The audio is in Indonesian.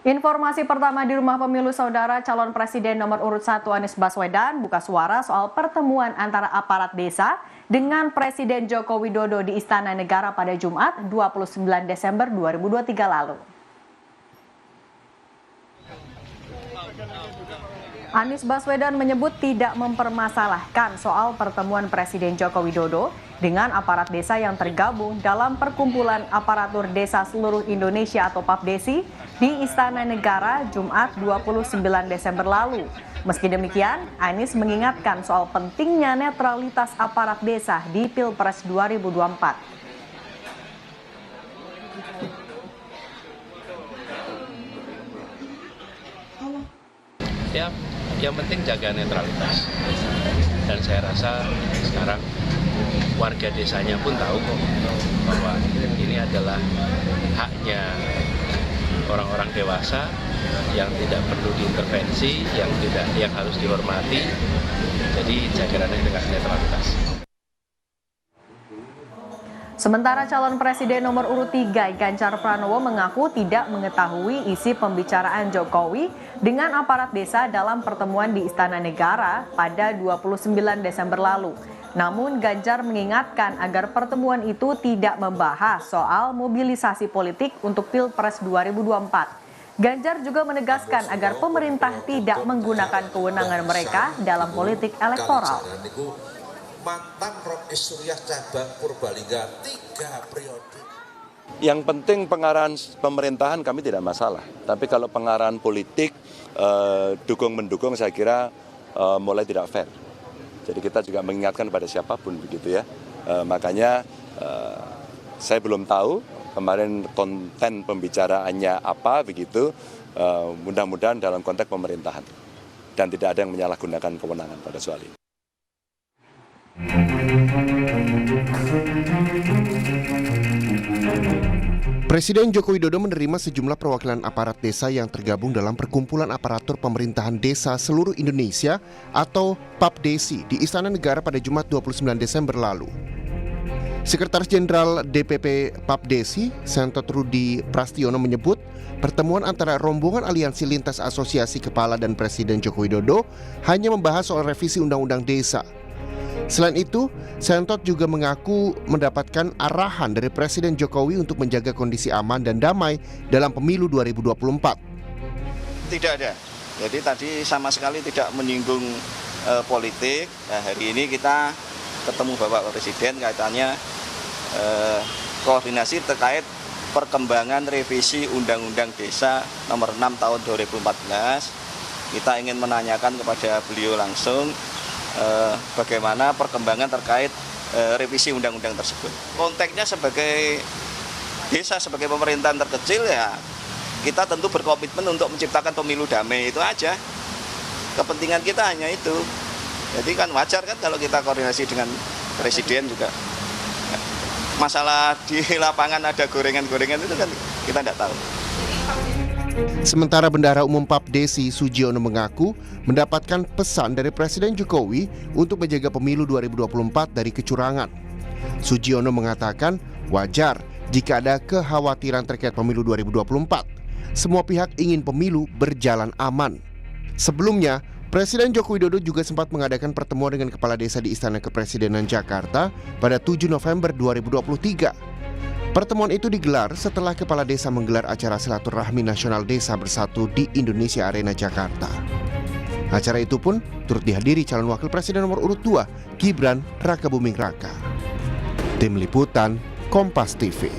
Informasi pertama di Rumah Pemilu Saudara, calon presiden nomor urut 1 Anies Baswedan buka suara soal pertemuan antara aparat desa dengan Presiden Joko Widodo di Istana Negara pada Jumat 29 Desember 2023 lalu. Anies Baswedan menyebut tidak mempermasalahkan soal pertemuan Presiden Joko Widodo dengan aparat desa yang tergabung dalam Perkumpulan Aparatur Desa Seluruh Indonesia atau PAPDESI di Istana Negara Jumat 29 Desember lalu. Meski demikian, Anies mengingatkan soal pentingnya netralitas aparat desa di Pilpres 2024. Ya, yang penting jaga netralitas. Dan saya rasa sekarang warga desanya pun tahu kok bahwa ini adalah haknya orang-orang dewasa yang tidak perlu diintervensi, yang harus dihormati. Jadi jaga netralitas. Sementara calon presiden nomor urut 3 Ganjar Pranowo mengaku tidak mengetahui isi pembicaraan Jokowi dengan aparat desa dalam pertemuan di Istana Negara pada 29 Desember lalu. Namun Ganjar mengingatkan agar pertemuan itu tidak membahas soal mobilisasi politik untuk Pilpres 2024. Ganjar juga menegaskan agar pemerintah tidak menggunakan kewenangan mereka dalam politik elektoral. Mantan Rois Surya cabang Purbalingga 3 periode. Yang penting pengarahan pemerintahan kami tidak masalah. Tapi kalau pengarahan politik dukung-mendukung saya kira mulai tidak fair. Jadi kita juga mengingatkan pada siapapun begitu ya. Makanya saya belum tahu kemarin konten pembicaraannya apa begitu. Mudah-mudahan dalam konteks pemerintahan. Dan tidak ada yang menyalahgunakan kewenangan pada soal ini. Presiden Joko Widodo menerima sejumlah perwakilan aparat desa yang tergabung dalam Perkumpulan Aparatur Pemerintahan Desa Seluruh Indonesia atau PAPDESI di Istana Negara pada Jumat 29 Desember lalu. Sekretaris Jenderal DPP PAPDESI, Sentot Rudi Prastiono menyebut pertemuan antara rombongan aliansi lintas asosiasi kepala dan Presiden Joko Widodo hanya membahas soal revisi Undang-Undang Desa. Selain itu, Sentot juga mengaku mendapatkan arahan dari Presiden Jokowi untuk menjaga kondisi aman dan damai dalam pemilu 2024. Tidak ada. Jadi tadi sama sekali tidak menyinggung politik. Nah, hari ini kita ketemu Bapak Presiden kaitannya koordinasi terkait perkembangan revisi Undang-Undang Desa nomor 6 tahun 2014. Kita ingin menanyakan kepada beliau langsung bagaimana perkembangan terkait revisi undang-undang tersebut. Konteksnya sebagai desa, sebagai pemerintahan terkecil ya kita tentu berkomitmen untuk menciptakan pemilu damai, itu aja. Kepentingan kita hanya itu. Jadi kan wajar kan kalau kita koordinasi dengan Presiden juga. Masalah di lapangan ada gorengan-gorengan itu kan kita tidak tahu. Sementara Bendahara Umum PAPDESI Sugiono mengaku mendapatkan pesan dari Presiden Jokowi untuk menjaga pemilu 2024 dari kecurangan. Sugiono mengatakan wajar jika ada kekhawatiran terkait pemilu 2024. Semua pihak ingin pemilu berjalan aman. Sebelumnya, Presiden Joko Widodo juga sempat mengadakan pertemuan dengan kepala desa di Istana Kepresidenan Jakarta pada 7 November 2023. Pertemuan itu digelar setelah kepala desa menggelar acara silaturahmi nasional desa bersatu di Indonesia Arena Jakarta. Acara itu pun turut dihadiri calon wakil presiden nomor urut 2, Gibran Rakabuming Raka. Tim Liputan, Kompas TV.